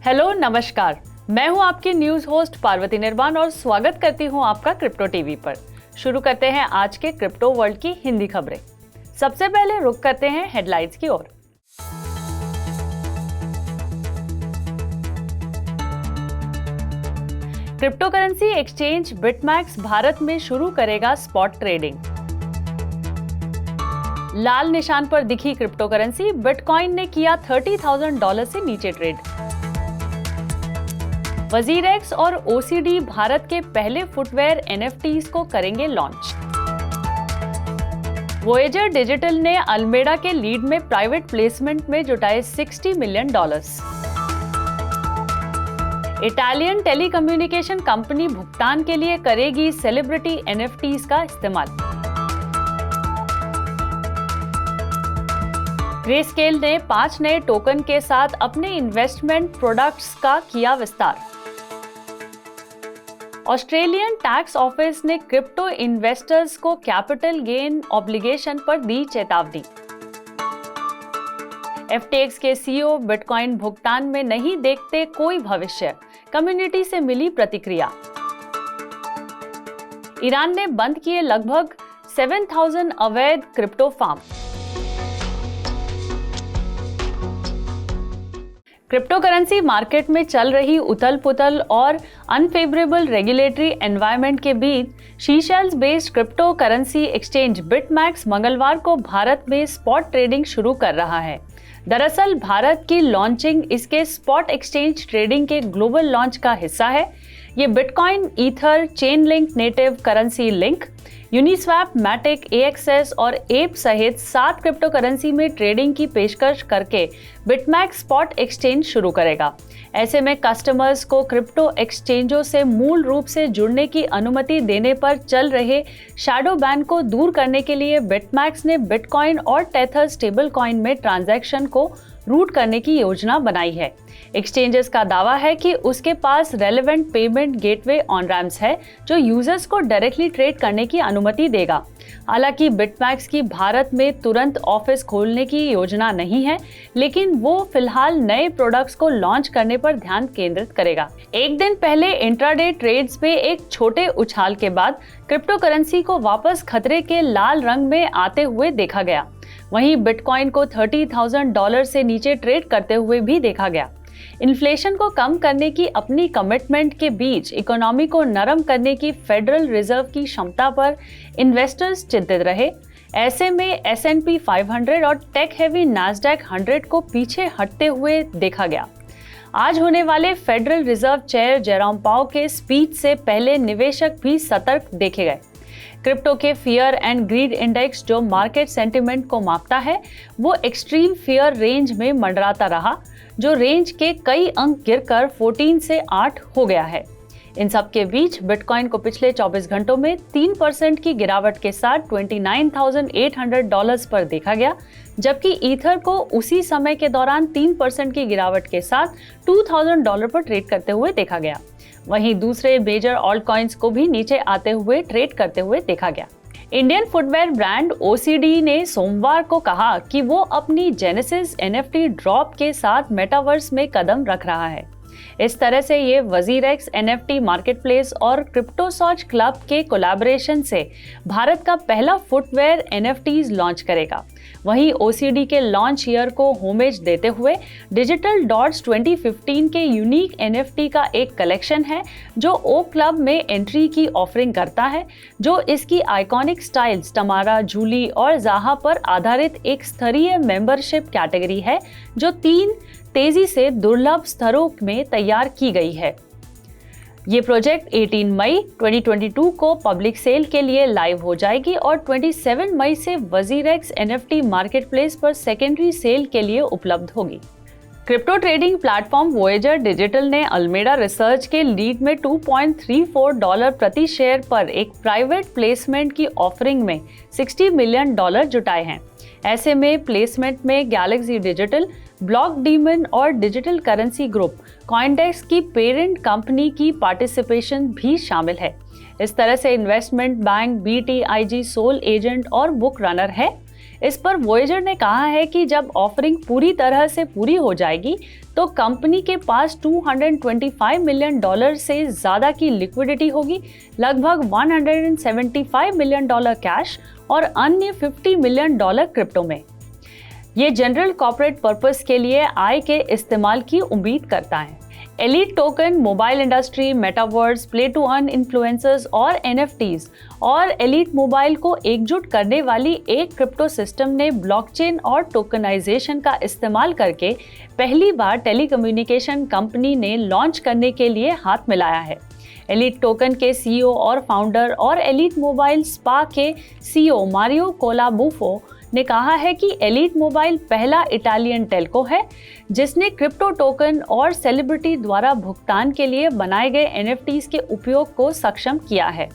Hello नमस्कार, मैं हूं आपकी न्यूज होस्ट पार्वती निर्वाण और स्वागत करती हूं आपका क्रिप्टो टीवी पर। शुरू करते हैं आज के क्रिप्टो वर्ल्ड की हिंदी खबरें। सबसे पहले रुक करते हैं हेडलाइंस की ओर। Crypto currency exchange Bitmax Bharat में शुरू करेगा स्पॉट ट्रेडिंग। लाल निशान पर दिखी क्रिप्टो करेंसी, बिटकॉइन ने किया $30,000 से नीचे ट्रेड। वजीरेक्स और ओसीडी भारत के पहले फुटवेयर एनएफटीज को करेंगे लॉन्च। वोएजर डिजिटल ने अल्मेडा के लीड में प्राइवेट प्लेसमेंट में जुटाए $60 मिलियन। इटालियन टेलीकम्युनिकेशन कंपनी भुगतान के लिए करेगी सेलिब्रिटी एनएफटीज का इस्तेमाल। ग्रेस्केल ने 5 नए टोकन के साथ अपने इन्वेस्टमेंट प्रोडक्ट्स का किया विस्तार। ऑस्ट्रेलियन टैक्स ऑफिस ने क्रिप्टो इन्वेस्टर्स को कैपिटल गेन ऑब्लिगेशन पर दी चेतावनी। एफटीएक्स के सीईओ बिटकॉइन भुगतान में नहीं देखते कोई भविष्य, कम्युनिटी से मिली प्रतिक्रिया। ईरान ने बंद किए लगभग 7,000 अवैध crypto farm. Crypto currency market में चल रही उथल-पुथल और अनफेवरेबल रेगुलेटरी एनवायरनमेंट के बीच Seychelles based crypto currency exchange Bitmax मंगलवार को भारत में स्पॉट ट्रेडिंग शुरू कर रहा है। दरअसल भारत की लॉन्चिंग इसके स्पॉट एक्सचेंज ट्रेडिंग के ग्लोबल लॉन्च का हिस्सा है। ये bitcoin, ether, chain link native currency link, Uniswap, Matic, AXS और एप सहित 7 क्रिप्टो करेंसी में ट्रेडिंग की पेशकश करके बिटमैक्स स्पॉट एक्सचेंज शुरू करेगा। ऐसे में कस्टमर्स को क्रिप्टो एक्सचेंजों से मूल रूप से जुड़ने की अनुमति देने पर चल रहे शैडो बैन को दूर करने के लिए बिटमैक्स ने बिटकॉइन और टेथर स्टेबल कॉइन में ट्रांजैक्शन को रूट करने की योजना बनाई है। एक्सचेंजेस का दावा है कि उसके पास relevant payment gateway on ramps है जो यूजर्स को डायरेक्टली ट्रेड करने की अनुमति देगा। हालांकि बिटमैक्स की भारत में तुरंत ऑफिस खोलने की योजना नहीं है, लेकिन वो फिलहाल नए प्रोडक्ट्स को लॉन्च करने पर ध्यान केंद्रित करेगा। एक दिन पहले इंट्राडे ट्रेड्स में एक छोटे उछाल के बाद क्रिप्टो करेंसी को वापस खतरे के लाल रंग में आते हुए देखा गया। वहीं बिटकॉइन को $30,000 से नीचे ट्रेड करते हुए भी देखा गया। इन्फ्लेशन को कम करने की अपनी कमिटमेंट के बीच इकोनॉमी को नरम करने की फेडरल रिजर्व की क्षमता पर इन्वेस्टर्स चिंतित रहे। ऐसे में S&P 500 और टेक हेवी नैस्डैक 100 को पीछे हटते हुए देखा गया। आज होने वाले फेडरल रिजर्व चेयर जेरोम पाओ के स्पीच से पहले निवेशक भी सतर्क देखे गए। क्रिप्टो के फियर एंड ग्रीड इंडेक्स, जो मार्केट सेंटिमेंट को मापता है, वो एक्सट्रीम फियर रेंज में मंडराता रहा, जो रेंज के कई अंक गिरकर 14 से 8 हो गया है। इन सब के बीच बिटकॉइन को पिछले 24 घंटों में 3% की गिरावट के साथ $29,800 पर देखा गया, जबकि ईथर को उसी समय के दौरान 3% की गिरावट के साथ $2,000 पर ट्रेड करते हुए देखा गया। वहीं दूसरे मेजर ऑल्ट कॉइन्स को भी नीचे आते हुए ट्रेड करते हुए देखा गया। इंडियन फुटवेयर ब्रांड ओसीडी ने सोमवार को कहा कि वो अपनी जेनेसिस एनएफटी ड्रॉप के साथ मेटावर्स में कदम रख रहा है। इस तरह से ये वजीरेक्स एनएफटी मार्केटप्लेस और क्रिप्टोसॉच क्लब के कोलैबोरेशन से भारत का पहला फुटवेयर एनएफटीज लॉन्च करेगा। वहीं ओसीडी के लॉन्च ईयर को होमेज देते हुए डिजिटल डॉट्स 2015 के यूनिक एनएफटी का एक कलेक्शन है जो ओ क्लब में एंट्री की ऑफरिंग करता है, जो इसकी आइकॉनिक स्टाइल्स टमारा, जूली और जाहा पर आधारित एक स्तरीय मेंबरशिप कैटेगरी है जो 3 तेजी से दुर्लभ स्तरों में तैयार की गई है। ये प्रोजेक्ट 18 मई 2022 को पब्लिक सेल के लिए लाइव हो जाएगी और 27 मई से वजीरेक्स एनएफटी मार्केटप्लेस पर सेकेंडरी सेल के लिए उपलब्ध होगी। Crypto trading platform Voyager digital ने अल्मेडा रिसर्च के लीड में $2.34 प्रति शेयर पर एक प्राइवेट प्लेसमेंट की ऑफरिंग में $60 मिलियन जुटाए हैं। ऐसे में प्लेसमेंट में गैलेक्सी डिजिटल, ब्लॉक डीमन और डिजिटल करेंसी ग्रुप कॉइनडेक्स की पेरेंट कंपनी की पार्टिसिपेशन भी शामिल है। इस तरह से investment bank, BTIG sole agent और बुक रनर है। इस पर वोएजर ने कहा है कि जब ऑफरिंग पूरी तरह से पूरी हो जाएगी तो कंपनी के पास $225 मिलियन से ज़्यादा की लिक्विडिटी होगी, लगभग $175 मिलियन कैश और अन्य $50 मिलियन क्रिप्टो में। ये जनरल कॉर्पोरेट पर्पस के लिए आय के इस्तेमाल की उम्मीद करता है। Elite token mobile industry, metaverse, play to earn influencers और NFTs और एलीट मोबाइल को एकजुट करने वाली एक क्रिप्टो सिस्टम ने ब्लॉकचेन और टोकनाइजेशन का इस्तेमाल करके पहली बार टेलीकम्युनिकेशन कंपनी ने लॉन्च करने के लिए हाथ मिलाया है। एलीट टोकन के CEO और फाउंडर और एलीट मोबाइल स्पा के CEO मारियो कोलाबुफो ने कहा है कि एलीट मोबाइल पहला इटालियन टेल्को है जिसने क्रिप्टो टोकन और सेलिब्रिटी द्वारा भुगतान के लिए बनाए गए NFTs के उपयोग को सक्षम किया है।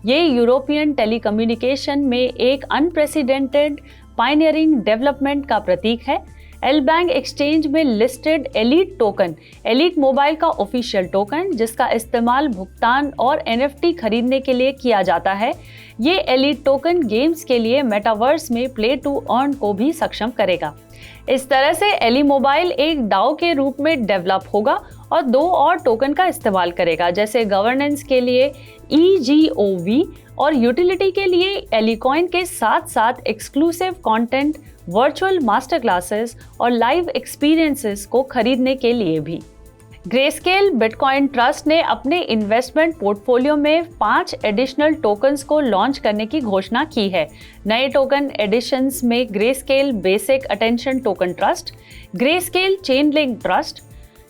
ये यूरोपियन टेलीकम्युनिकेशन में एक अनप्रेसिडेंटेड पायनियरिंग डेवलपमेंट का प्रतीक है। एलबैंग एक्सचेंज में listed elite token elite mobile का ऑफिशियल टोकन जिसका इस्तेमाल भुगतान और NFT खरीदने के लिए किया जाता है। ये एलीट टोकन गेम्स के लिए मेटावर्स में प्ले टू अर्न को भी सक्षम करेगा। इस तरह से एली मोबाइल एक डाओ के रूप में डेवलप होगा और 2 और टोकन का इस्तेमाल करेगा, जैसे गवर्नेंस के लिए EGOV और यूटिलिटी के लिए एलीकॉइन के साथ साथ exclusive content, virtual master classes और लाइव एक्सपीरियंसेस को खरीदने के लिए भी। ग्रेस्केल बिटकॉइन ट्रस्ट ने अपने इन्वेस्टमेंट पोर्टफोलियो में 5 एडिशनल टोकन्स को लॉन्च करने की घोषणा की है। नए टोकन एडिशंस में greyscale basic attention token trust, greyscale Chainlink trust,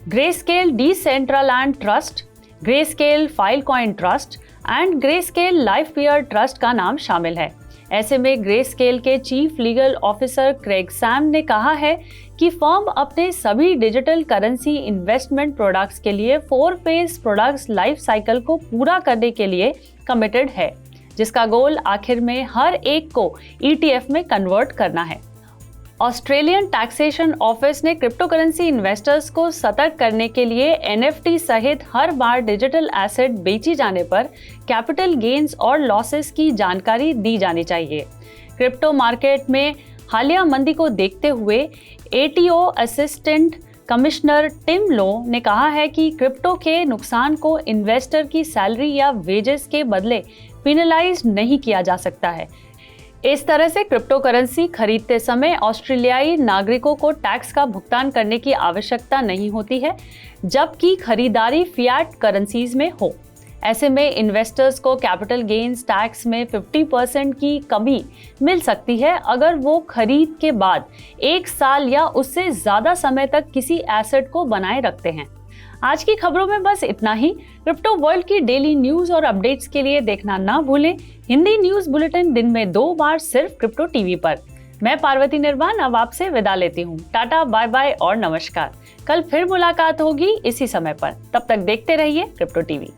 greyscale Decentraland trust, greyscale Filecoin trust and greyscale life year trust का नाम शामिल है। ऐसे में ग्रेस्केल के chief legal officer Craig Sam ने कहा है कि फर्म अपने सभी डिजिटल करेंसी इन्वेस्टमेंट प्रोडक्ट्स के लिए 4 फेज प्रोडक्ट्स लाइफ साइकिल को पूरा करने के लिए कमिटेड है, जिसका गोल आखिर में हर एक को ETF में कन्वर्ट करना है। ऑस्ट्रेलियन टैक्सेशन ऑफिस ने क्रिप्टो करेंसी इन्वेस्टर्स को सतर्क करने के लिए NFT सहित हर बार डिजिटल एसेट बेची जाने पर कैपिटल गेन्स और लॉसेस की जानकारी दी जानी चाहिए। क्रिप्टो मार्केट में हालिया मंदी को देखते हुए ATO असिस्टेंट कमिश्नर टिम लो ने कहा है कि क्रिप्टो के नुकसान को इन्वेस्टर की सैलरी या वेजेस के बदले पिनलाइज नहीं किया जा सकता है। इस तरह से क्रिप्टो करेंसी खरीदते समय ऑस्ट्रेलियाई नागरिकों को टैक्स का भुगतान करने की आवश्यकता नहीं होती है, जबकि खरीदारी फिएट करेंसीज में हो। ऐसे में इन्वेस्टर्स को कैपिटल गेन्स टैक्स में 50% की कमी मिल सकती है अगर वो खरीद के बाद 1 साल या उससे ज़्यादा समय तक किसी एसेट को बनाए रखते हैं। आज की खबरों में बस इतना ही। क्रिप्टो वर्ल्ड की डेली न्यूज और अपडेट्स के लिए देखना ना भूलें हिंदी न्यूज बुलेटिन दिन में 2 बार सिर्फ क्रिप्टो टीवी पर। मैं पार्वती निर्वाण अब आपसे विदा लेती हूँ। टाटा, बाय बाय और नमस्कार। कल फिर मुलाकात होगी इसी समय पर। तब तक देखते रहिए क्रिप्टो टीवी।